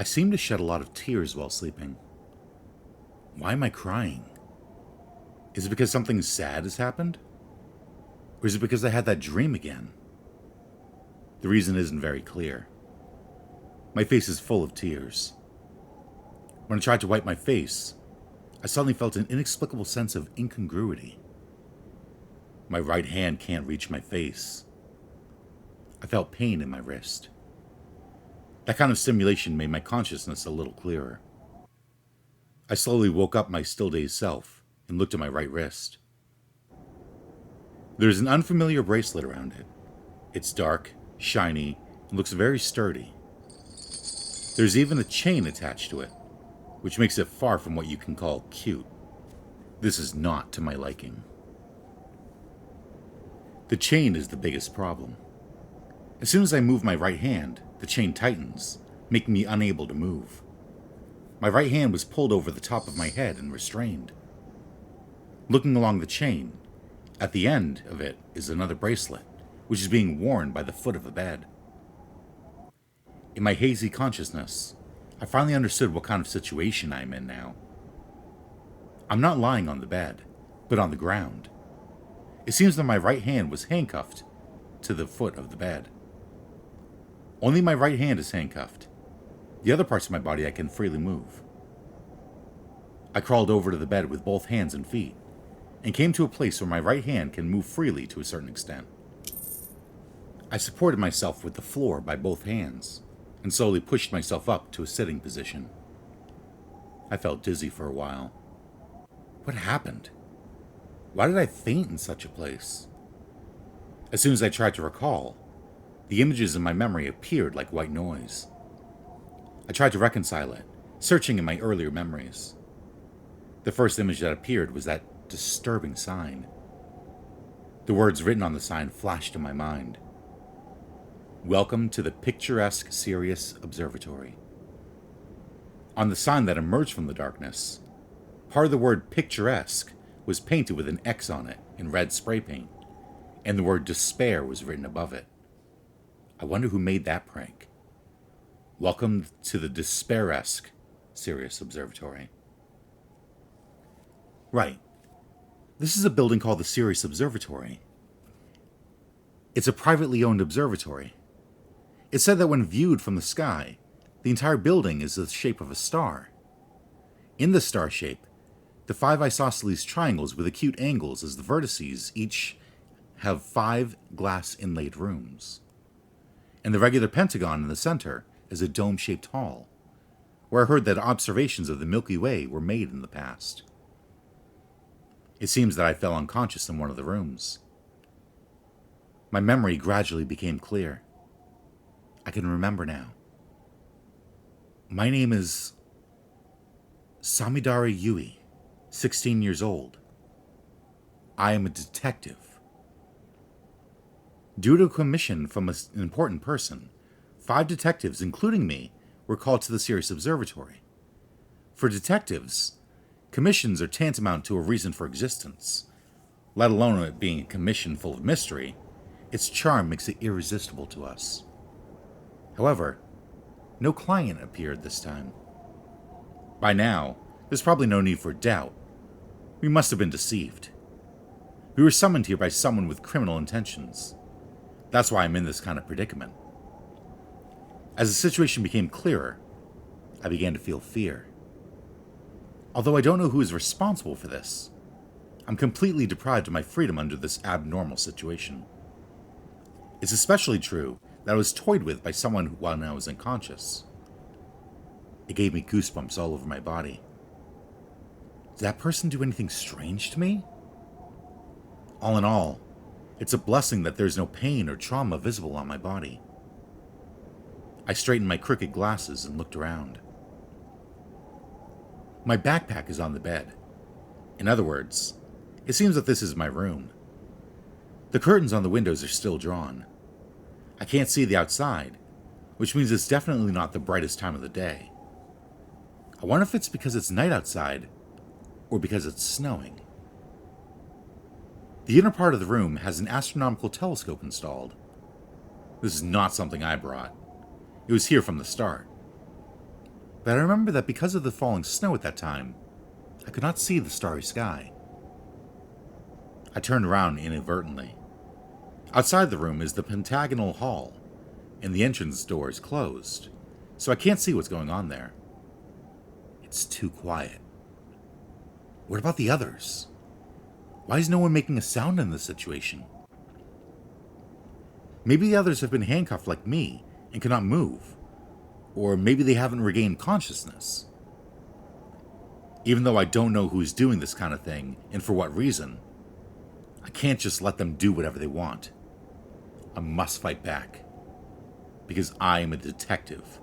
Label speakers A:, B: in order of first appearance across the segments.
A: I seem to shed a lot of tears while sleeping. Why am I crying? Is it because something sad has happened? Or is it because I had that dream again? The reason isn't very clear. My face is full of tears. When I tried to wipe my face, I suddenly felt an inexplicable sense of incongruity. My right hand can't reach my face. I felt pain in my wrist. That kind of stimulation made my consciousness a little clearer. I slowly woke up my still-dazed self and looked at my right wrist. There is an unfamiliar bracelet around it. It's dark, shiny, and looks very sturdy. There's even a chain attached to it, which makes it far from what you can call cute. This is not to my liking. The chain is the biggest problem. As soon as I move my right hand, the chain tightens, making me unable to move. My right hand was pulled over the top of my head and restrained. Looking along the chain, at the end of it is another bracelet, which is being worn by the foot of a bed. In my hazy consciousness, I finally understood what kind of situation I am in now. I'm not lying on the bed, but on the ground. It seems that my right hand was handcuffed to the foot of the bed. Only my right hand is handcuffed. The other parts of my body I can freely move. I crawled over to the bed with both hands and feet, and came to a place where my right hand can move freely to a certain extent. I supported myself with the floor by both hands, and slowly pushed myself up to a sitting position. I felt dizzy for a while. What happened? Why did I faint in such a place? As soon as I tried to recall, the images in my memory appeared like white noise. I tried to reconcile it, searching in my earlier memories. The first image that appeared was that disturbing sign. The words written on the sign flashed in my mind. Welcome to the picturesque Sirius Observatory. On the sign that emerged from the darkness, part of the word picturesque was painted with an X on it in red spray paint, and the word despair was written above it. I wonder who made that prank. Welcome to the despairesque Sirius Observatory. Right. This is a building called the Sirius Observatory. It's a privately owned observatory. It's said that when viewed from the sky, the entire building is the shape of a star. In the star shape, the 5 isosceles triangles with acute angles as the vertices each have 5 glass inlaid rooms. And the regular pentagon in the center is a dome-shaped hall, where I heard that observations of the Milky Way were made in the past. It seems that I fell unconscious in one of the rooms. My memory gradually became clear. I can remember now. My name is Samidare Yui, 16 years old. I am a detective. Due to a commission from an important person, 5 detectives, including me, were called to the Sirius Observatory. For detectives, commissions are tantamount to a reason for existence. Let alone it being a commission full of mystery, its charm makes it irresistible to us. However, no client appeared this time. By now, there's probably no need for doubt. We must have been deceived. We were summoned here by someone with criminal intentions. That's why I'm in this kind of predicament. As the situation became clearer, I began to feel fear. Although I don't know who is responsible for this, I'm completely deprived of my freedom under this abnormal situation. It's especially true that I was toyed with by someone while I was unconscious. It gave me goosebumps all over my body. Did that person do anything strange to me? All in all, it's a blessing that there's no pain or trauma visible on my body. I straightened my crooked glasses and looked around. My backpack is on the bed. In other words, it seems that this is my room. The curtains on the windows are still drawn. I can't see the outside, which means it's definitely not the brightest time of the day. I wonder if it's because it's night outside, or because it's snowing. The inner part of the room has an astronomical telescope installed. This is not something I brought. It was here from the start. but I remember that because of the falling snow at that time, I could not see the starry sky. I turned around inadvertently. Outside the room is the pentagonal hall, and the entrance door is closed, so I can't see what's going on there. It's too quiet. What about the others? Why is no one making a sound in this situation? Maybe the others have been handcuffed like me and cannot move, or maybe they haven't regained consciousness. Even though I don't know who's doing this kind of thing and for what reason, I can't just let them do whatever they want. I must fight back, because I am a detective.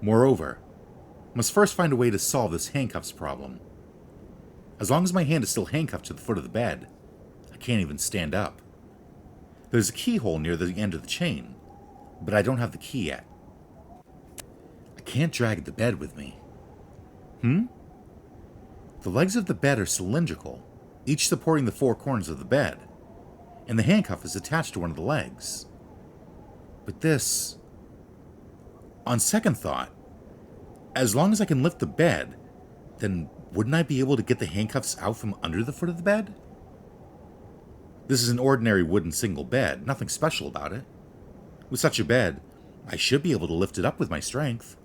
A: Moreover, I must first find a way to solve this handcuffs problem. As long as my hand is still handcuffed to the foot of the bed, I can't even stand up. There's a keyhole near the end of the chain, but I don't have the key yet. I can't drag the bed with me. The legs of the bed are cylindrical, each supporting the four corners of the bed, and the handcuff is attached to one of the legs. But this... On second thought, as long as I can lift the bed, then wouldn't I be able to get the handcuffs out from under the foot of the bed? This is an ordinary wooden single bed, nothing special about it. With such a bed, I should be able to lift it up with my strength.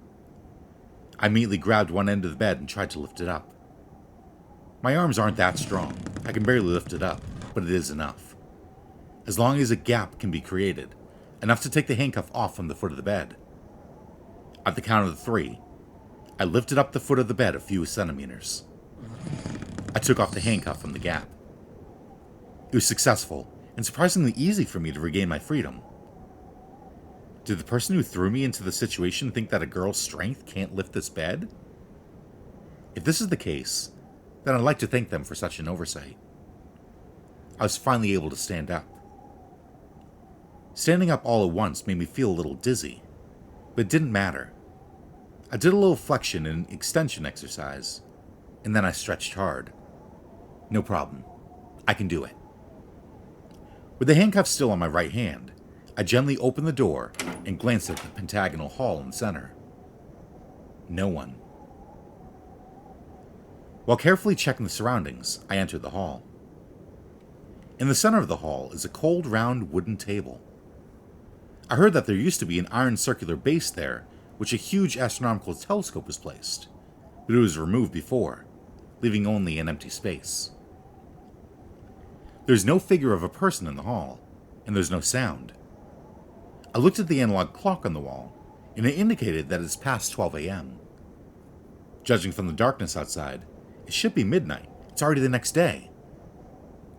A: I immediately grabbed one end of the bed and tried to lift it up. My arms aren't that strong. I can barely lift it up, but it is enough. As long as a gap can be created, enough to take the handcuff off from the foot of the bed. At the count of 3, I lifted up the foot of the bed a few centimeters. I took off the handcuff from the gap. It was successful, and surprisingly easy for me to regain my freedom. Did the person who threw me into the situation think that a girl's strength can't lift this bed? If this is the case, then I'd like to thank them for such an oversight. I was finally able to stand up. Standing up all at once made me feel a little dizzy, but it didn't matter. I did a little flexion and extension exercise, and then I stretched hard. No problem. I can do it. With the handcuffs still on my right hand, I gently opened the door and glanced at the pentagonal hall in the center. No one. While carefully checking the surroundings, I entered the hall. In the center of the hall is a cold, round wooden table. I heard that there used to be an iron circular base there, which a huge astronomical telescope was placed, but it was removed before, leaving only an empty space. There's no figure of a person in the hall, and there's no sound. I looked at the analog clock on the wall, and it indicated that it's past 12 a.m. Judging from the darkness outside, it should be midnight. It's already the next day.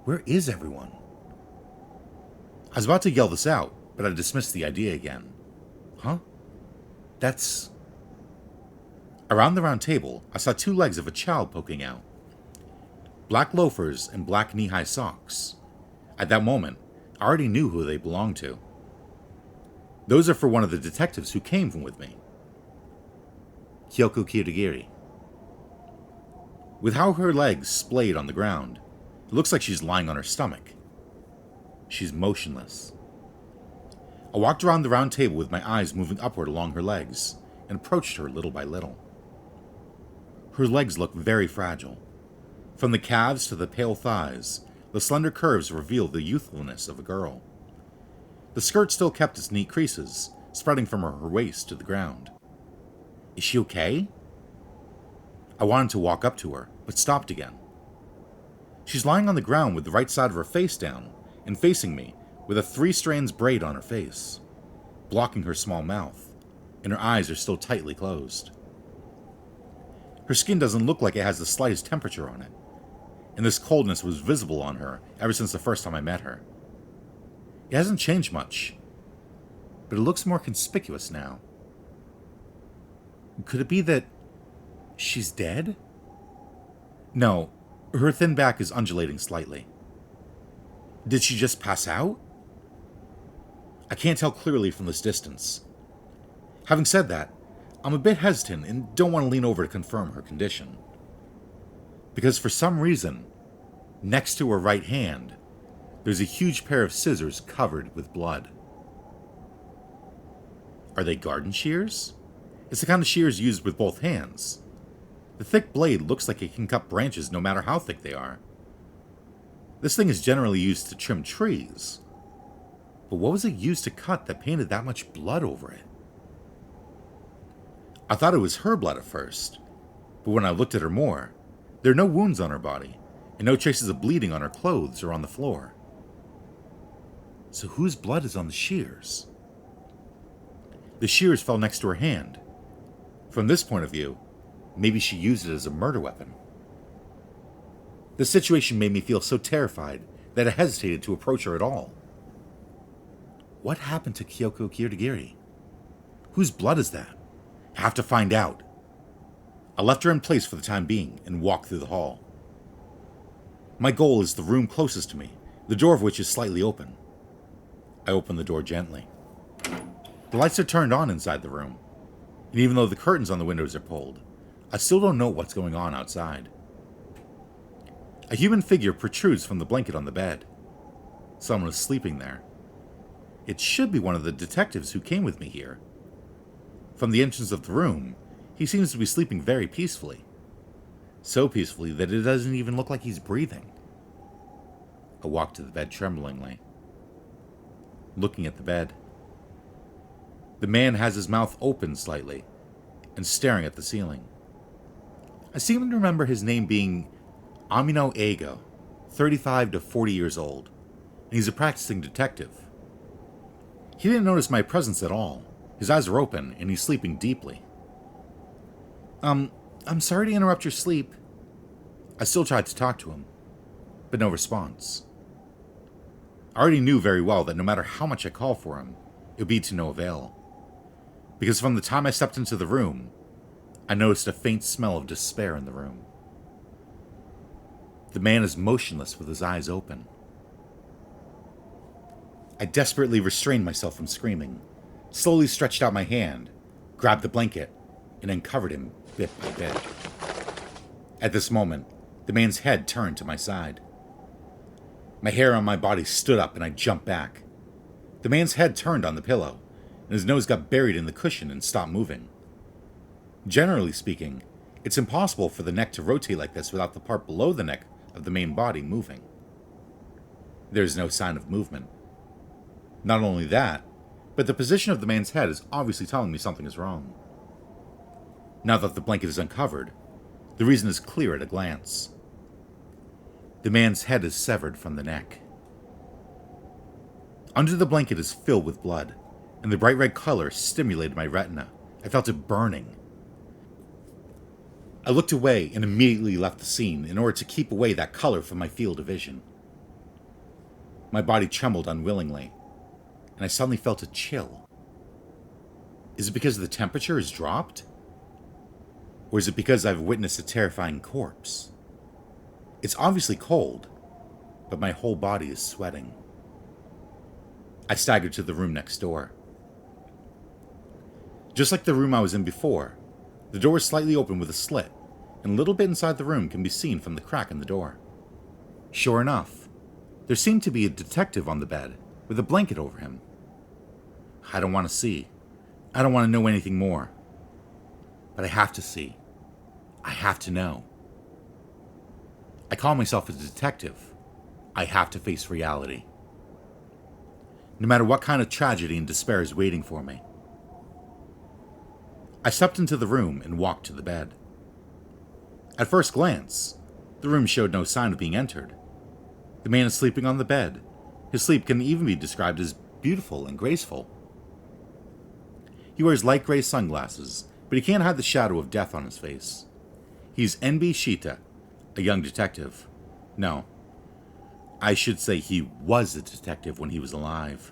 A: Where is everyone? I was about to yell this out, but I dismissed the idea again. Huh? That's... Around the round table, I saw 2 legs of a child poking out. Black loafers and black knee-high socks. At that moment, I already knew who they belonged to. Those are for one of the detectives who came with me. Kyoko Kirigiri. With how her legs splayed on the ground, it looks like she's lying on her stomach. She's motionless. I walked around the round table with my eyes moving upward along her legs, and approached her little by little. Her legs looked very fragile. From the calves to the pale thighs, the slender curves revealed the youthfulness of a girl. The skirt still kept its neat creases, spreading from her waist to the ground. Is she okay? I wanted to walk up to her, but stopped again. She's lying on the ground with the right side of her face down, and facing me, with a 3 strands braid on her face, blocking her small mouth, and her eyes are still tightly closed. Her skin doesn't look like it has the slightest temperature on it, and this coldness was visible on her ever since the first time I met her. It hasn't changed much, but it looks more conspicuous now. Could it be that she's dead? No, her thin back is undulating slightly. Did she just pass out? I can't tell clearly from this distance. Having said that, I'm a bit hesitant and don't want to lean over to confirm her condition. Because for some reason, next to her right hand, there's a huge pair of scissors covered with blood. Are they garden shears? It's the kind of shears used with both hands. The thick blade looks like it can cut branches no matter how thick they are. This thing is generally used to trim trees. But what was it used to cut that painted that much blood over it? I thought it was her blood at first, but when I looked at her more, there are no wounds on her body, and no traces of bleeding on her clothes or on the floor. So whose blood is on the shears? The shears fell next to her hand. From this point of view, maybe she used it as a murder weapon. The situation made me feel so terrified that I hesitated to approach her at all. What happened to Kyoko Kirigiri? Whose blood is that? I have to find out. I left her in place for the time being and walked through the hall. My goal is the room closest to me, the door of which is slightly open. I open the door gently. The lights are turned on inside the room, and even though the curtains on the windows are pulled, I still don't know what's going on outside. A human figure protrudes from the blanket on the bed. Someone is sleeping there. It should be one of the detectives who came with me here. From the entrance of the room, he seems to be sleeping very peacefully. So peacefully that it doesn't even look like he's breathing. I walk to the bed tremblingly, looking at the bed. The man has his mouth open slightly and staring at the ceiling. I seem to remember his name being Amino Eigo, 35 to 40 years old, and he's a practicing detective. He didn't notice my presence at all. His eyes are open, and he's sleeping deeply. I'm sorry to interrupt your sleep. I still tried to talk to him, but no response. I already knew very well that no matter how much I call for him, it would be to no avail. Because from the time I stepped into the room, I noticed a faint smell of despair in the room. The man is motionless with his eyes open. I desperately restrained myself from screaming, slowly stretched out my hand, grabbed the blanket, and uncovered him bit by bit. At this moment, the man's head turned to my side. My hair on my body stood up and I jumped back. The man's head turned on the pillow, and his nose got buried in the cushion and stopped moving. Generally speaking, it's impossible for the neck to rotate like this without the part below the neck of the main body moving. There is no sign of movement. Not only that, but the position of the man's head is obviously telling me something is wrong. Now that the blanket is uncovered, the reason is clear at a glance. The man's head is severed from the neck. Under the blanket is filled with blood, and the bright red color stimulated my retina. I felt it burning. I looked away and immediately left the scene in order to keep away that color from my field of vision. My body trembled unwillingly, and I suddenly felt a chill. Is it because the temperature has dropped? Or is it because I've witnessed a terrifying corpse? It's obviously cold, but my whole body is sweating. I staggered to the room next door. Just like the room I was in before, the door is slightly open with a slit, and a little bit inside the room can be seen from the crack in the door. Sure enough, there seemed to be a detective on the bed with a blanket over him. I don't want to see. I don't want to know anything more. But I have to see. I have to know. I call myself a detective. I have to face reality. No matter what kind of tragedy and despair is waiting for me. I stepped into the room and walked to the bed. At first glance, the room showed no sign of being entered. The man is sleeping on the bed. His sleep can even be described as beautiful and graceful. He wears light gray sunglasses, but he can't hide the shadow of death on his face. He's NB Shita, a young detective. No, I should say he was a detective when he was alive.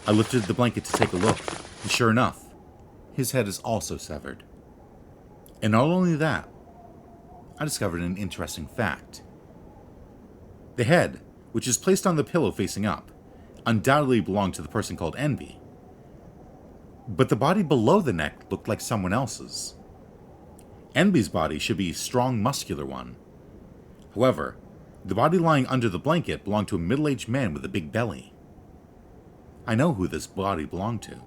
A: I lifted the blanket to take a look, and sure enough, his head is also severed. And not only that, I discovered an interesting fact. The head, which is placed on the pillow facing up, undoubtedly belonged to the person called Envy. But the body below the neck looked like someone else's. Envy's body should be a strong, muscular one. However, the body lying under the blanket belonged to a middle-aged man with a big belly. I know who this body belonged to.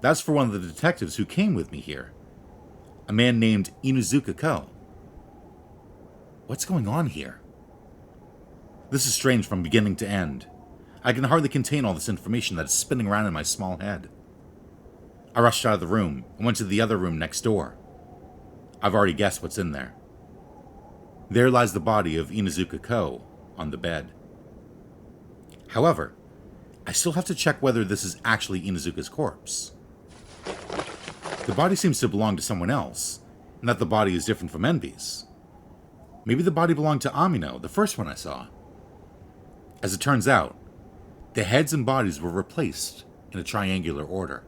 A: That's for one of the detectives who came with me here. A man named Inuzuka Ko. What's going on here? This is strange from beginning to end. I can hardly contain all this information that is spinning around in my small head. I rushed out of the room and went to the other room next door. I've already guessed what's in there. There lies the body of Inuzuka Ko on the bed. However, I still have to check whether this is actually Inuzuka's corpse. The body seems to belong to someone else, and that the body is different from Envy's. Maybe the body belonged to Amino, the first one I saw. As it turns out, the heads and bodies were replaced in a triangular order.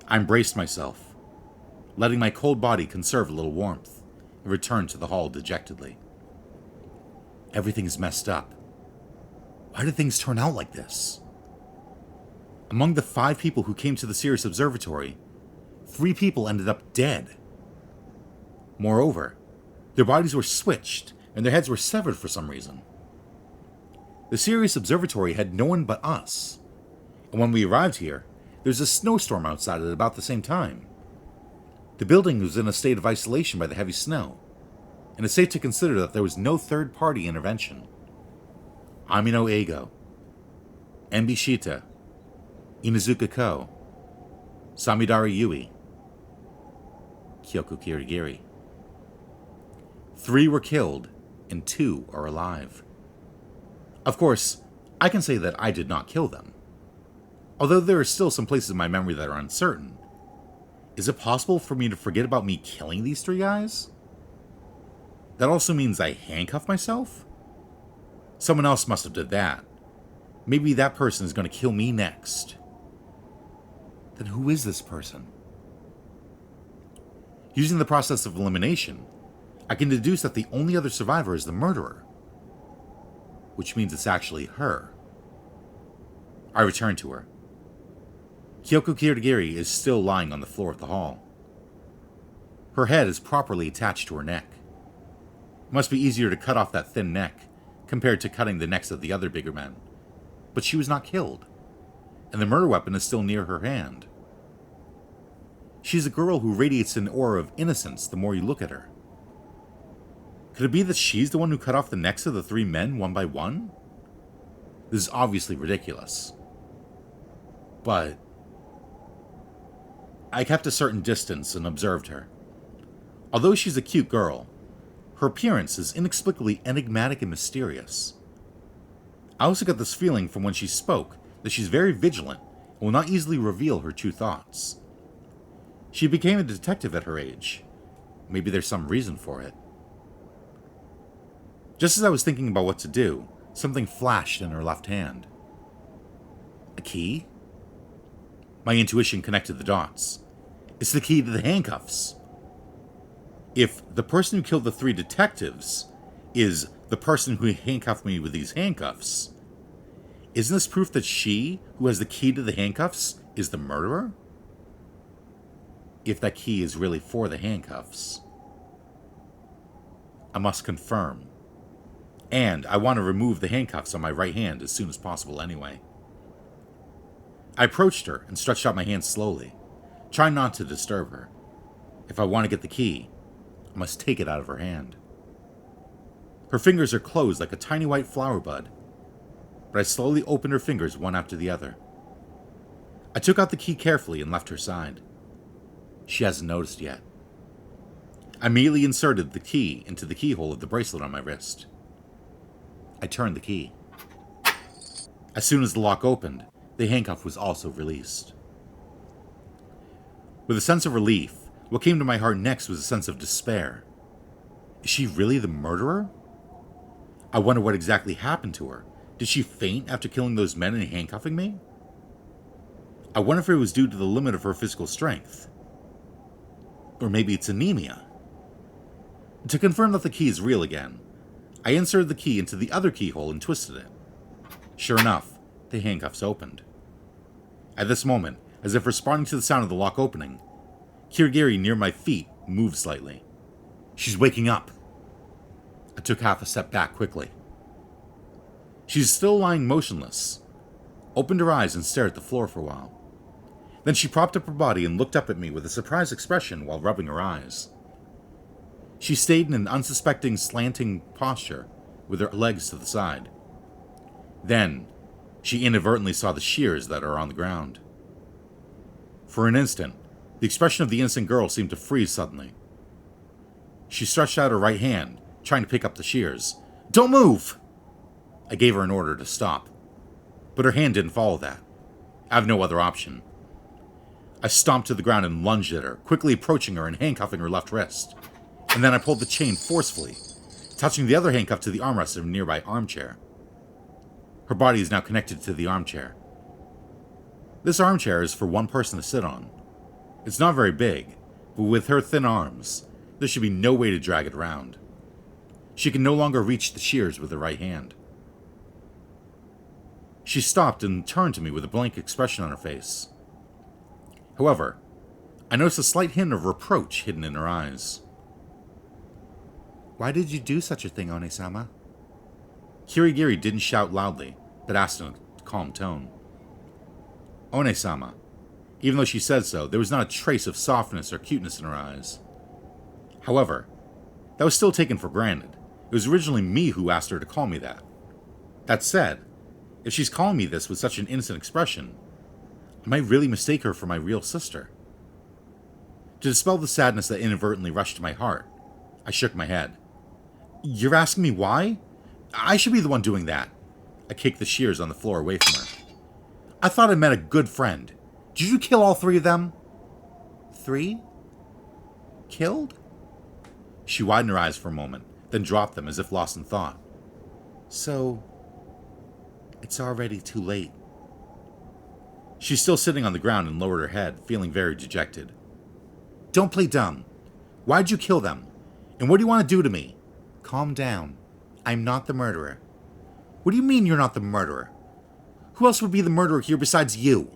A: I embraced myself, letting my cold body conserve a little warmth, and returned to the hall dejectedly. Everything's messed up. Why did things turn out like this? Among the 5 people who came to the Sirius Observatory, 3 people ended up dead. Moreover, their bodies were switched, and their heads were severed for some reason. The Sirius Observatory had no one but us, and when we arrived here, there was a snowstorm outside at about the same time. The building was in a state of isolation by the heavy snow, and it's safe to consider that there was no third-party intervention. Amino Eigo, Enby Shita, Inuzuka Ko, Samidara Yui, Kyoku Kirigiri. 3 were killed, and 2 are alive. Of course, I can say that I did not kill them. Although there are still some places in my memory that are uncertain. Is it possible for me to forget about me killing these 3 guys? That also means I handcuffed myself? Someone else must have did that. Maybe that person is going to kill me next. Then who is this person? Using the process of elimination, I can deduce that the only other survivor is the murderer. Which means it's actually her. I return to her. Kyoku Kirigiri is still lying on the floor of the hall. Her head is properly attached to her neck. It must be easier to cut off that thin neck compared to cutting the necks of the other bigger men. But she was not killed, and the murder weapon is still near her hand. She's a girl who radiates an aura of innocence the more you look at her. Could it be that she's the one who cut off the necks of the 3 men one by one? This is obviously ridiculous. But I kept a certain distance and observed her. Although she's a cute girl, her appearance is inexplicably enigmatic and mysterious. I also got this feeling from when she spoke that she's very vigilant and will not easily reveal her true thoughts. She became a detective at her age. Maybe there's some reason for it. Just as I was thinking about what to do, something flashed in her left hand. A key? My intuition connected the dots. It's the key to the handcuffs. If the person who killed the 3 detectives is the person who handcuffed me with these handcuffs, isn't this proof that she, who has the key to the handcuffs, is the murderer? If that key is really for the handcuffs. I must confirm. And I want to remove the handcuffs on my right hand as soon as possible anyway. I approached her and stretched out my hand slowly, trying not to disturb her. If I want to get the key, I must take it out of her hand. Her fingers are closed like a tiny white flower bud, but I slowly opened her fingers one after the other. I took out the key carefully and left her side. She hasn't noticed yet. I immediately inserted the key into the keyhole of the bracelet on my wrist. I turned the key. As soon as the lock opened, the handcuff was also released. With a sense of relief, what came to my heart next was a sense of despair. Is she really the murderer? I wonder what exactly happened to her. Did she faint after killing those men and handcuffing me? I wonder if it was due to the limit of her physical strength. Or maybe it's anemia. To confirm that the key is real again, I inserted the key into the other keyhole and twisted it. Sure enough, the handcuffs opened. At this moment, as if responding to the sound of the lock opening, Kirigiri near my feet moved slightly. She's waking up. I took half a step back quickly. She's still lying motionless, opened her eyes and stared at the floor for a while. Then she propped up her body and looked up at me with a surprised expression while rubbing her eyes. She stayed in an unsuspecting, slanting posture with her legs to the side. Then, she inadvertently saw the shears that are on the ground. For an instant, the expression of the innocent girl seemed to freeze suddenly. She stretched out her right hand, trying to pick up the shears. "Don't move!" I gave her an order to stop, but her hand didn't follow that. I have no other option. I stomped to the ground and lunged at her, quickly approaching her and handcuffing her left wrist. And then I pulled the chain forcefully, touching the other handcuff to the armrest of a nearby armchair. Her body is now connected to the armchair. This armchair is for one person to sit on. It's not very big, but with her thin arms, there should be no way to drag it around. She can no longer reach the shears with her right hand. She stopped and turned to me with a blank expression on her face. However, I noticed a slight hint of reproach hidden in her eyes. "Why did you do such a thing, One-sama?" Kirigiri didn't shout loudly, but asked in a calm tone. One-sama. Even though she said so, there was not a trace of softness or cuteness in her eyes. However, that was still taken for granted. It was originally me who asked her to call me that. That said, if she's calling me this with such an innocent expression, I might really mistake her for my real sister. To dispel the sadness that inadvertently rushed to my heart, I shook my head. "You're asking me why? I should be the one doing that." I kicked the shears on the floor away from her. "I thought I met a good friend. Did you kill all 3 of them?" "3? Killed?" She widened her eyes for a moment, then dropped them as if lost in thought. "So, it's already too late." She's still sitting on the ground and lowered her head, feeling very dejected. "Don't play dumb. Why'd you kill them? And what do you want to do to me?" "Calm down. I'm not the murderer." "What do you mean you're not the murderer? Who else would be the murderer here besides you?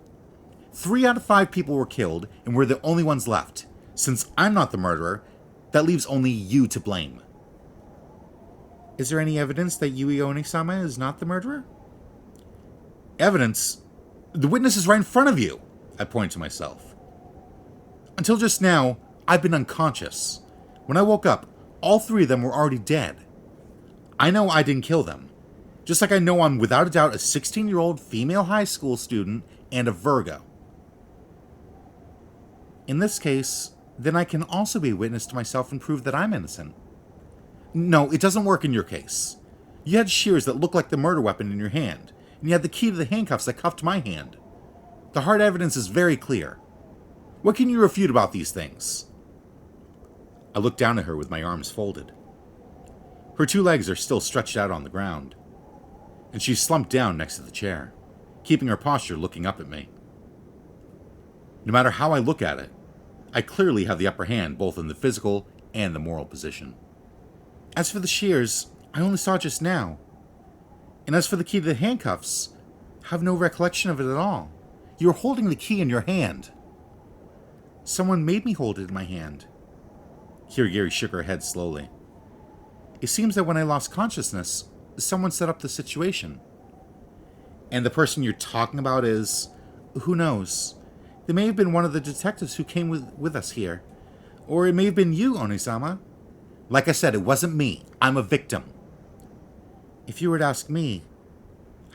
A: 3 out of 5 people were killed, and we're the only ones left. Since I'm not the murderer, that leaves only you to blame." "Is there any evidence that Yui One-sama is not the murderer?" "Evidence? The witness is right in front of you," I pointed to myself. "Until just now, I've been unconscious. When I woke up, all 3 of them were already dead. I know I didn't kill them, just like I know I'm without a doubt a 16-year-old female high school student and a Virgo. In this case, then I can also be a witness to myself and prove that I'm innocent." "No, it doesn't work in your case. You had shears that looked like the murder weapon in your hand, and you had the key to the handcuffs that cuffed my hand. The hard evidence is very clear. What can you refute about these things?" I looked down at her with my arms folded. Her 2 legs are still stretched out on the ground, and she's slumped down next to the chair, keeping her posture looking up at me. No matter how I look at it, I clearly have the upper hand both in the physical and the moral position. "As for the shears, I only saw it just now. And as for the key to the handcuffs, I have no recollection of it at all. You were holding the key in your hand." "Someone made me hold it in my hand." Kirigiri shook her head slowly. "It seems that when I lost consciousness, someone set up the situation." "And the person you're talking about is..." "Who knows? They may have been one of the detectives who came with us here. Or it may have been you, One-sama. Like I said, it wasn't me. I'm a victim." "If you were to ask me,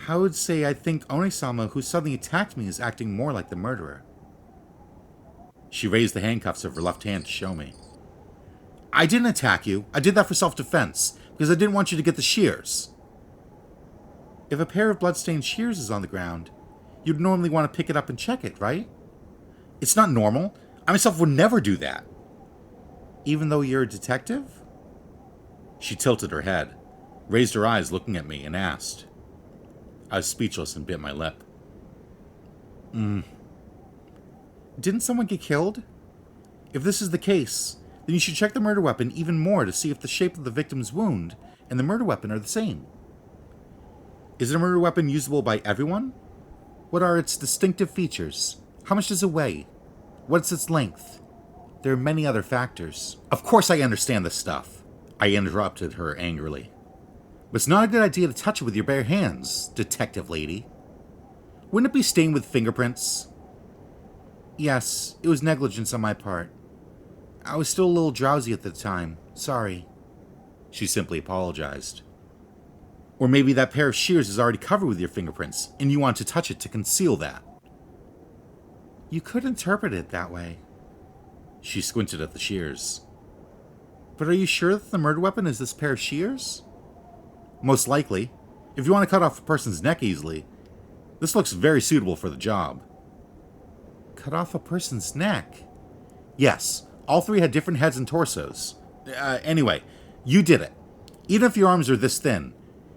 A: I would say I think One-sama who suddenly attacked me is acting more like the murderer." She raised the handcuffs of her left hand to show me. "I didn't attack you. I did that for self-defense, because I didn't want you to get the shears." "If a pair of blood-stained shears is on the ground, you'd normally want to pick it up and check it, right?" "It's not normal. I myself would never do that." "Even though you're a detective?" She tilted her head, raised her eyes looking at me, and asked. I was speechless and bit my lip. Didn't someone get killed? If this is the case, then you should check the murder weapon even more to see if the shape of the victim's wound and the murder weapon are the same. Is a murder weapon usable by everyone? What are its distinctive features? How much does it weigh? What's its length? There are many other factors. Of course I understand this stuff, I interrupted her angrily. But it's not a good idea to touch it with your bare hands, detective lady. Wouldn't it be stained with fingerprints? Yes, it was negligence on my part. I was still a little drowsy at the time. Sorry. She simply apologized. Or maybe that pair of shears is already covered with your fingerprints, and you want to touch it to conceal that. You could interpret it that way. She squinted at the shears. But are you sure that the murder weapon is this pair of shears? Most likely. If you want to cut off a person's neck easily, this looks very suitable for the job. Cut off a person's neck? Yes, all three had different heads and torsos. Anyway, you did it. Even if your arms are this thin,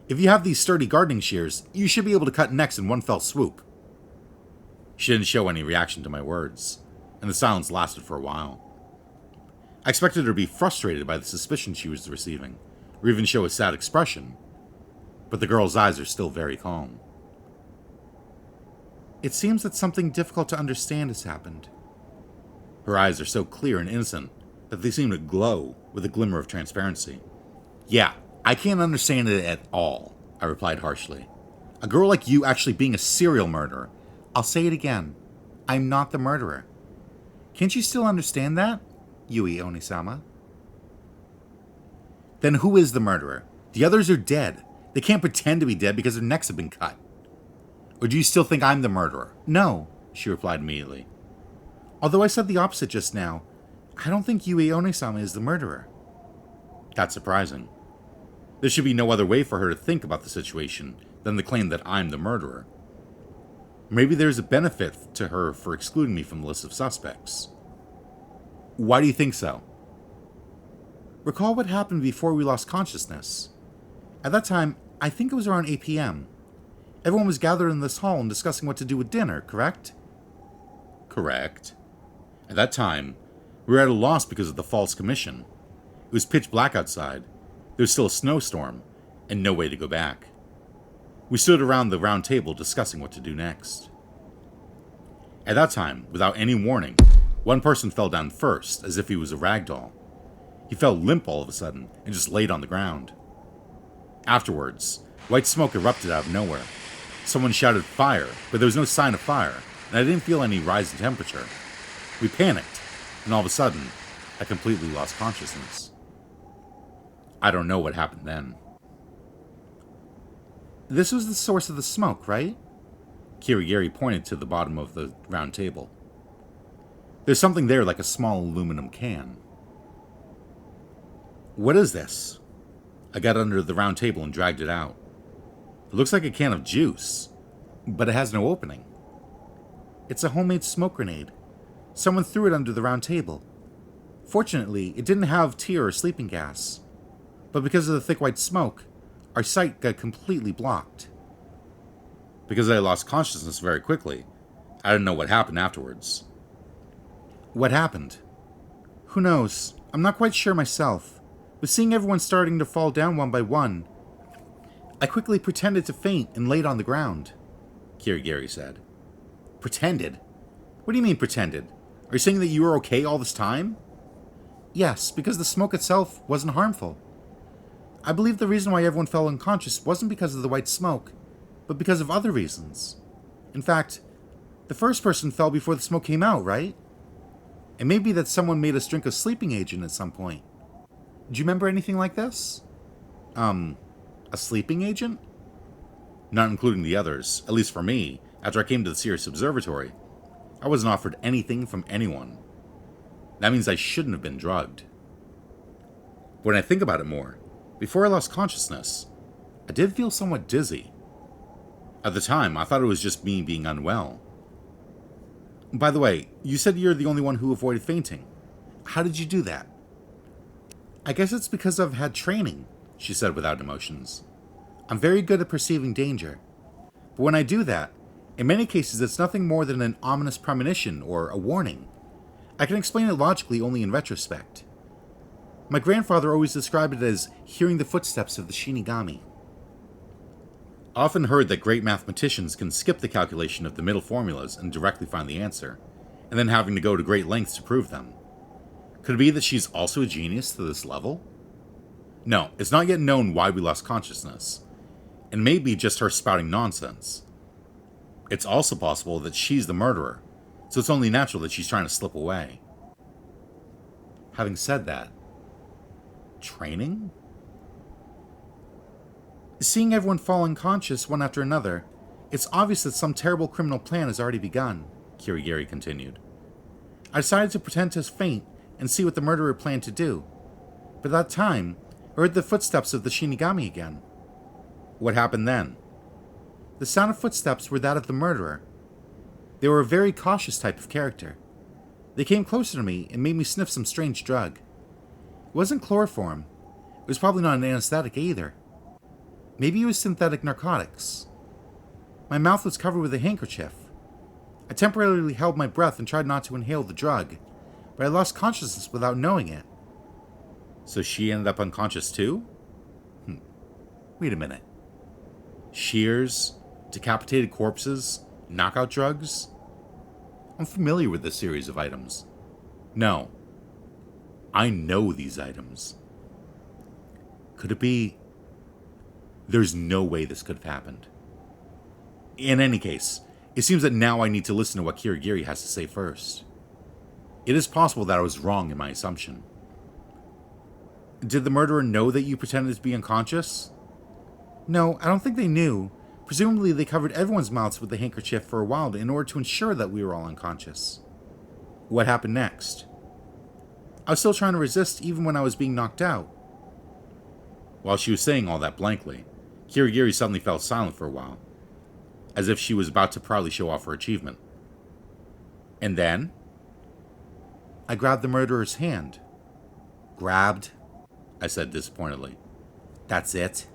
A: if you have these sturdy gardening shears, you should be able to cut necks in one fell swoop. She didn't show any reaction to my words, and the silence lasted for a while. I expected her to be frustrated by the suspicion she was receiving, or even show a sad expression, but the girl's eyes are still very calm. It seems that something difficult to understand has happened. Her eyes are so clear and innocent that they seem to glow with a glimmer of transparency. Yeah, I can't understand it at all, I replied harshly. A girl like you actually being a serial murderer. I'll say it again. I'm not the murderer. Can't you still understand that, Yui Onisama? Then who is the murderer? The others are dead. They can't pretend to be dead because their necks have been cut. Or do you still think I'm the murderer? No, she replied immediately. Although I said the opposite just now, I don't think Yui Onisama is the murderer. That's surprising. There should be no other way for her to think about the situation than the claim that I'm the murderer. Maybe there's a benefit to her for excluding me from the list of suspects. Why do you think so? Recall what happened before we lost consciousness. At that time, I think it was around 8 p.m. Everyone was gathered in this hall and discussing what to do with dinner, correct? Correct. At that time, we were at a loss because of the false commission. It was pitch black outside. There was still a snowstorm, and no way to go back. We stood around the round table discussing what to do next. At that time, without any warning, one person fell down first, as if he was a rag doll. He fell limp all of a sudden, and just laid on the ground. Afterwards, white smoke erupted out of nowhere. Someone shouted fire, but there was no sign of fire, and I didn't feel any rise in temperature. We panicked, and all of a sudden, I completely lost consciousness. I don't know what happened then. This was the source of the smoke, right? Kirigiri pointed to the bottom of the round table. There's something there like a small aluminum can. What is this? I got under the round table and dragged it out. It looks like a can of juice, but it has no opening. It's a homemade smoke grenade. Someone threw it under the round table. Fortunately, it didn't have tear or sleeping gas, but because of the thick white smoke, our sight got completely blocked. Because I lost consciousness very quickly, I didn't know what happened afterwards. What happened? Who knows? I'm not quite sure myself, but seeing everyone starting to fall down one by one, I quickly pretended to faint and laid on the ground, Kirigiri said. Pretended? What do you mean pretended? Are you saying that you were okay all this time? Yes, because the smoke itself wasn't harmful. I believe the reason why everyone fell unconscious wasn't because of the white smoke, but because of other reasons. In fact, the first person fell before the smoke came out, right? It may be that someone made us drink a sleeping agent at some point. Do you remember anything like this? A sleeping agent? Not including the others, at least for me, after I came to the Sirius Observatory. I wasn't offered anything from anyone. That means I shouldn't have been drugged. When I think about it more, before I lost consciousness, I did feel somewhat dizzy. At the time, I thought it was just me being unwell. By the way, you said you're the only one who avoided fainting. How did you do that? I guess it's because I've had training, she said without emotions. I'm very good at perceiving danger. But when I do that, in many cases it's nothing more than an ominous premonition or a warning. I can explain it logically only in retrospect. My grandfather always described it as hearing the footsteps of the Shinigami. I often heard that great mathematicians can skip the calculation of the middle formulas and directly find the answer, and then having to go to great lengths to prove them. Could it be that she's also a genius to this level? No, it's not yet known why we lost consciousness. It may be just her spouting nonsense. It's also possible that she's the murderer, so it's only natural that she's trying to slip away. Having said that, training? Seeing everyone fall unconscious one after another, it's obvious that some terrible criminal plan has already begun, Kirigiri continued. I decided to pretend to faint and see what the murderer planned to do. But at that time, I heard the footsteps of the Shinigami again. What happened then? The sound of footsteps were that of the murderer. They were a very cautious type of character. They came closer to me and made me sniff some strange drug. It wasn't chloroform. It was probably not an anesthetic either. Maybe it was synthetic narcotics. My mouth was covered with a handkerchief. I temporarily held my breath and tried not to inhale the drug, but I lost consciousness without knowing it. So she ended up unconscious too? Wait a minute. Shears, decapitated corpses, knockout drugs? I'm familiar with this series of items. No. I know these items. Could it be... There's no way this could have happened. In any case, it seems that now I need to listen to what Kirigiri has to say first. It is possible that I was wrong in my assumption. Did the murderer know that you pretended to be unconscious? No, I don't think they knew. Presumably they covered everyone's mouths with the handkerchief for a while in order to ensure that we were all unconscious. What happened next? I was still trying to resist even when I was being knocked out. While she was saying all that blankly, Kirigiri suddenly fell silent for a while, as if she was about to proudly show off her achievement. And then? I grabbed the murderer's hand. Grabbed? I said disappointedly. That's it?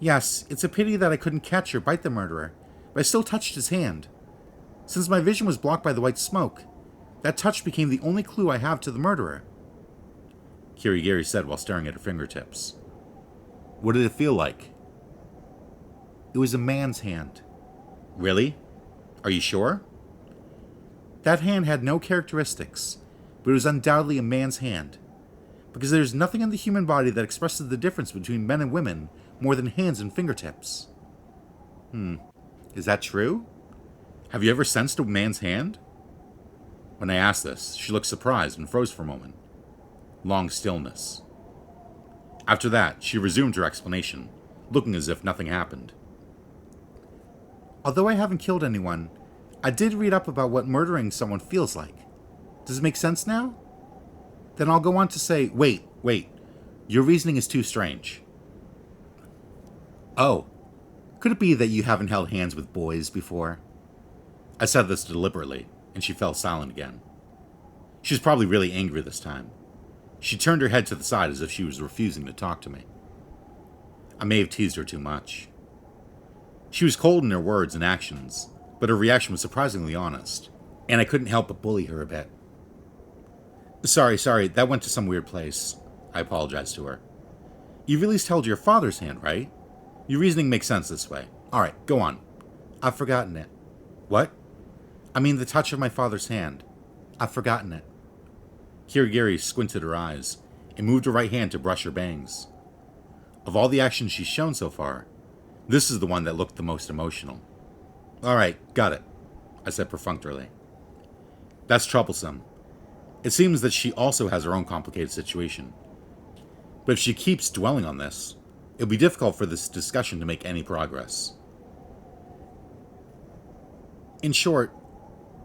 A: Yes, it's a pity that I couldn't catch or bite the murderer, but I still touched his hand. Since my vision was blocked by the white smoke, that touch became the only clue I have to the murderer. Kirigiri said while staring at her fingertips. What did it feel like? It was a man's hand. Really? Are you sure? That hand had no characteristics, but it was undoubtedly a man's hand, because there's nothing in the human body that expresses the difference between men and women more than hands and fingertips. Is that true? Have you ever sensed a man's hand? When I asked this, she looked surprised and froze for a moment. Long stillness. After that, she resumed her explanation, looking as if nothing happened. Although I haven't killed anyone, I did read up about what murdering someone feels like. Does it make sense now? Then I'll go on to say, wait, your reasoning is too strange. Oh, could it be that you haven't held hands with boys before? I said this deliberately, and she fell silent again. She was probably really angry this time. She turned her head to the side as if she was refusing to talk to me. I may have teased her too much. She was cold in her words and actions, but her reaction was surprisingly honest, and I couldn't help but bully her a bit. Sorry, that went to some weird place. I apologized to her. You really held your father's hand, right? Your reasoning makes sense this way. Alright, go on. I've forgotten it. What? I mean the touch of my father's hand. I've forgotten it. Kirigiri squinted her eyes and moved her right hand to brush her bangs. Of all the actions she's shown so far, this is the one that looked the most emotional. Alright, got it, I said perfunctorily. That's troublesome. It seems that she also has her own complicated situation. But if she keeps dwelling on this, it'll be difficult for this discussion to make any progress. In short,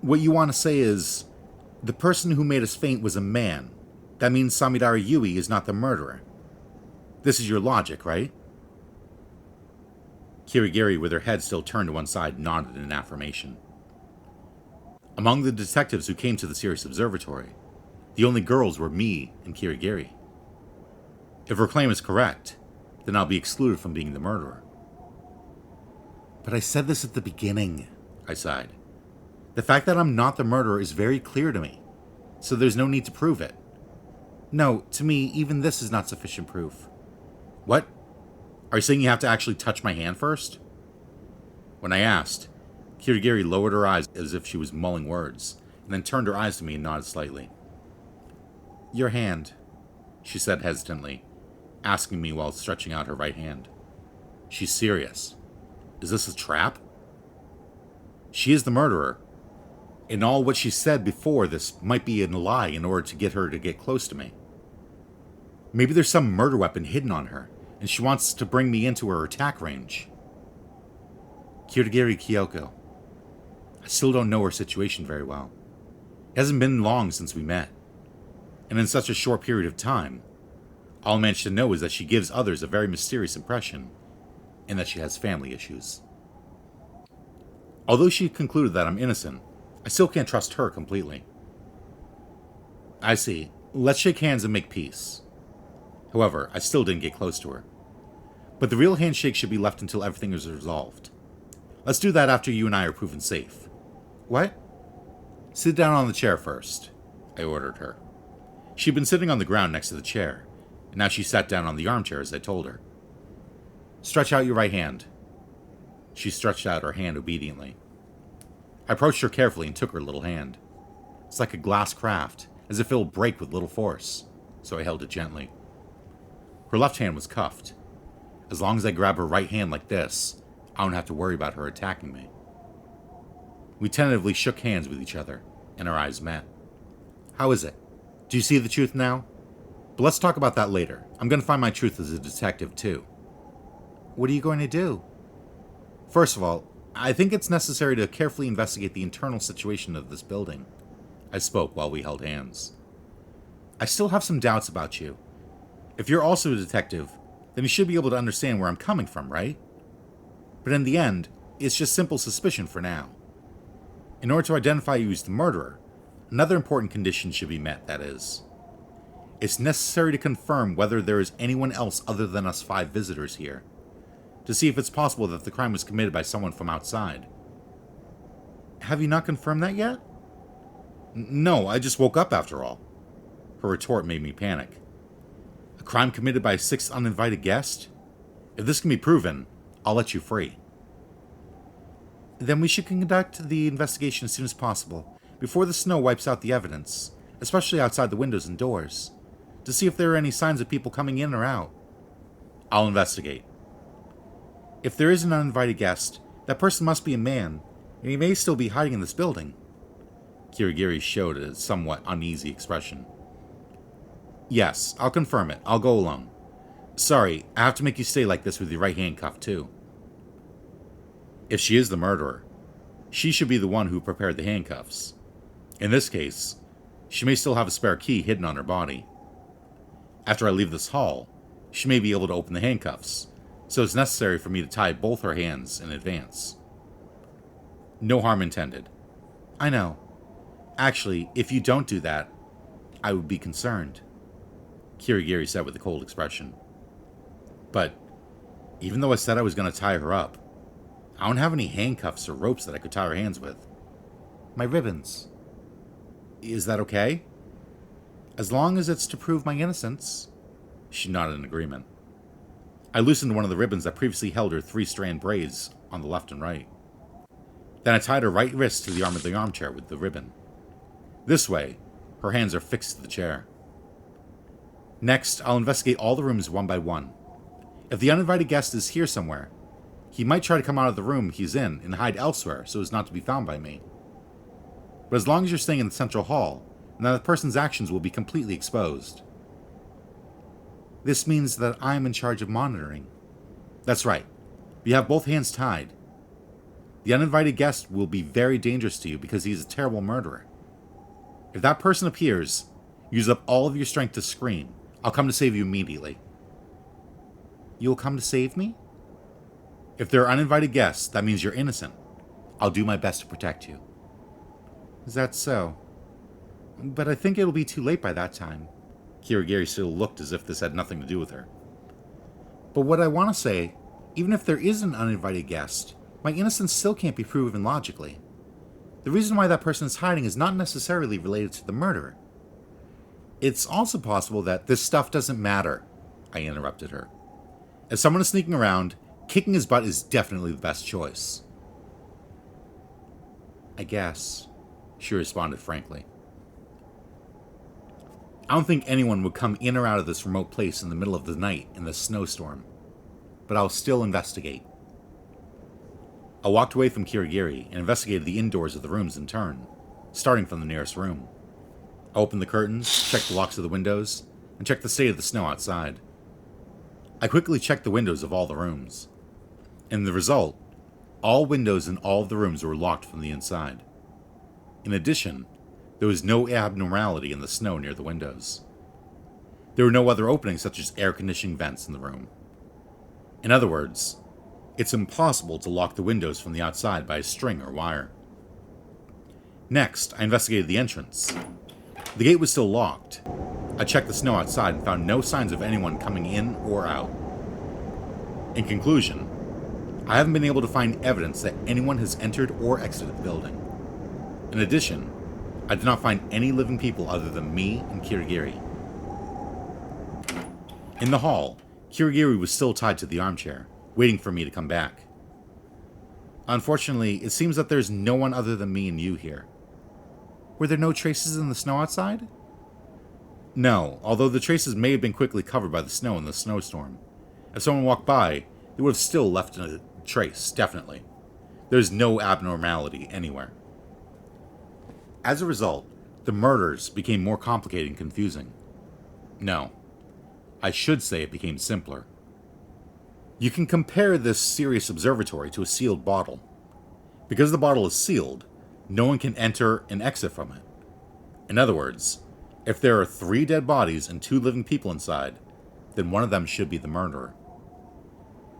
A: what you want to say is, the person who made us faint was a man. That means Samidara Yui is not the murderer. This is your logic, right? Kirigiri, with her head still turned to one side, nodded in affirmation. Among the detectives who came to the Sirius Observatory, the only girls were me and Kirigiri. If her claim is correct, then I'll be excluded from being the murderer. But I said this at the beginning, I sighed. The fact that I'm not the murderer is very clear to me, so there's no need to prove it. No, to me, even this is not sufficient proof. What? Are you saying you have to actually touch my hand first? When I asked, Kirigiri lowered her eyes as if she was mulling words, and then turned her eyes to me and nodded slightly. Your hand, she said hesitantly, asking me while stretching out her right hand. She's serious. Is this a trap? She is the murderer. In all what she said before, this might be a lie in order to get her to get close to me. Maybe there's some murder weapon hidden on her, and she wants to bring me into her attack range. Kirigiri Kyoko. I still don't know her situation very well. It hasn't been long since we met. And in such a short period of time, all I managed to know is that she gives others a very mysterious impression, and that she has family issues. Although she concluded that I'm innocent, I still can't trust her completely. I see. Let's shake hands and make peace. However, I still didn't get close to her. But the real handshake should be left until everything is resolved. Let's do that after you and I are proven safe. What? Sit down on the chair first, I ordered her. She'd been sitting on the ground next to the chair, and now she sat down on the armchair as I told her. Stretch out your right hand. She stretched out her hand obediently. I approached her carefully and took her little hand. It's like a glass craft, as if it'll break with little force, so I held it gently. Her left hand was cuffed. As long as I grab her right hand like this, I don't have to worry about her attacking me. We tentatively shook hands with each other, and our eyes met. How is it? Do you see the truth now? But let's talk about that later. I'm going to find my truth as a detective, too. What are you going to do? First of all, I think it's necessary to carefully investigate the internal situation of this building. I spoke while we held hands. I still have some doubts about you. If you're also a detective, then you should be able to understand where I'm coming from, right? But in the end, it's just simple suspicion for now. In order to identify you as the murderer, another important condition should be met, that is. It's necessary to confirm whether there is anyone else other than us 5 visitors here, to see if it's possible that the crime was committed by someone from outside. Have you not confirmed that yet? No, I just woke up after all. Her retort made me panic. A crime committed by a 6th uninvited guest? If this can be proven, I'll let you free. Then we should conduct the investigation as soon as possible, before the snow wipes out the evidence, especially outside the windows and doors, to see if there are any signs of people coming in or out. I'll investigate. If there is an uninvited guest, that person must be a man, and he may still be hiding in this building. Kirigiri showed a somewhat uneasy expression. Yes, I'll confirm it. I'll go alone. Sorry, I have to make you stay like this with your right hand cuffed too. If she is the murderer, she should be the one who prepared the handcuffs. In this case, she may still have a spare key hidden on her body. After I leave this hall, she may be able to open the handcuffs, so it's necessary for me to tie both her hands in advance. No harm intended. I know. Actually, if you don't do that, I would be concerned, Kirigiri said with a cold expression. But, even though I said I was going to tie her up, I don't have any handcuffs or ropes that I could tie her hands with. My ribbons. Is that okay? As long as it's to prove my innocence. She nodded in agreement. I loosened one of the ribbons that previously held her 3-strand braids on the left and right. Then I tied her right wrist to the arm of the armchair with the ribbon. This way, her hands are fixed to the chair. Next, I'll investigate all the rooms one by one. If the uninvited guest is here somewhere, he might try to come out of the room he's in and hide elsewhere so as not to be found by me. But as long as you're staying in the central hall, then the person's actions will be completely exposed. This means that I'm in charge of monitoring. That's right. You have both hands tied. The uninvited guest will be very dangerous to you because he's a terrible murderer. If that person appears, use up all of your strength to scream. I'll come to save you immediately. You'll come to save me? If there are uninvited guests, that means you're innocent. I'll do my best to protect you. Is that so? But I think it'll be too late by that time. Kirigiri still looked as if this had nothing to do with her. But what I want to say, even if there is an uninvited guest, my innocence still can't be proven logically. The reason why that person is hiding is not necessarily related to the murder. It's also possible that this stuff doesn't matter, I interrupted her. If someone is sneaking around, kicking his butt is definitely the best choice. I guess, she responded frankly. I don't think anyone would come in or out of this remote place in the middle of the night in the snowstorm, but I'll still investigate. I walked away from Kirigiri and investigated the indoors of the rooms in turn. starting from the nearest room. I opened the curtains, checked the locks of the windows, and checked the state of the snow outside. I quickly checked the windows of all the rooms. And the result, all windows in all of the rooms were locked from the inside. In addition, there was no abnormality in the snow near the windows. There were no other openings such as air conditioning vents in the room. In other words, it's impossible to lock the windows from the outside by a string or wire. Next, I investigated the entrance. The gate was still locked. I checked the snow outside and found no signs of anyone coming in or out. In conclusion, I haven't been able to find evidence that anyone has entered or exited the building. In addition, I did not find any living people other than me and Kirigiri. In the hall, Kirigiri was still tied to the armchair, waiting for me to come back. Unfortunately, it seems that there's no one other than me and you here. Were there no traces in the snow outside? No, although the traces may have been quickly covered by the snow in the snowstorm. If someone walked by, they would have still left a trace, definitely. There's no abnormality anywhere. As a result, the murders became more complicated and confusing. No, I should say it became simpler. You can compare this Sirius Observatory to a sealed bottle. Because the bottle is sealed, no one can enter and exit from it. In other words, if there are 3 dead bodies and 2 living people inside, then one of them should be the murderer.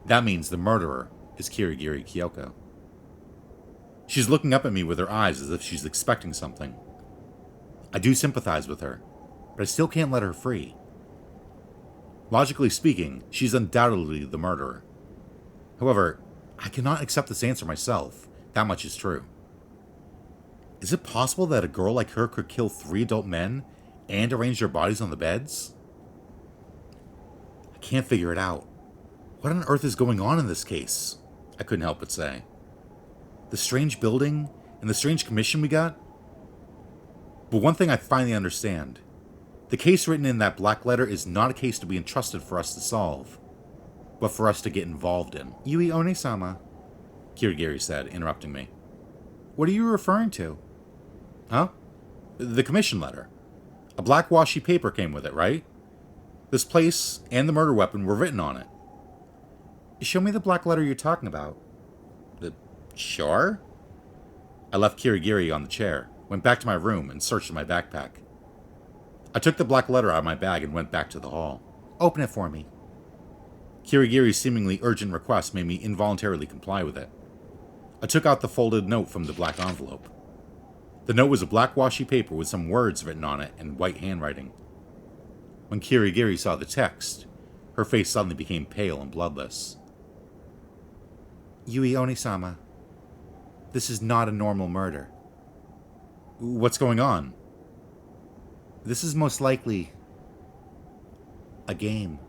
A: That means the murderer is Kirigiri Kyoko. She's looking up at me with her eyes as if she's expecting something. I do sympathize with her, but I still can't let her free. Logically speaking, she's undoubtedly the murderer. However, I cannot accept this answer myself. That much is true. Is it possible that a girl like her could kill 3 adult men and arrange their bodies on the beds? I can't figure it out. What on earth is going on in this case? I couldn't help but say. The strange building and the strange commission we got? But one thing I finally understand. The case written in that black letter is not a case to be entrusted for us to solve, but for us to get involved in. Yui One-sama, Kirigiri said, interrupting me. What are you referring to? Huh? The commission letter. A black washi paper came with it, right? This place and the murder weapon were written on it. Show me the black letter you're talking about. Sure? I left Kirigiri on the chair, went back to my room, and searched in my backpack. I took the black letter out of my bag and went back to the hall. Open it for me. Kirigiri's seemingly urgent request made me involuntarily comply with it. I took out the folded note from the black envelope. The note was a black washi paper with some words written on it in white handwriting. When Kirigiri saw the text, her face suddenly became pale and bloodless. Yui One-sama, this is not a normal murder. What's going on? This is most likely a game.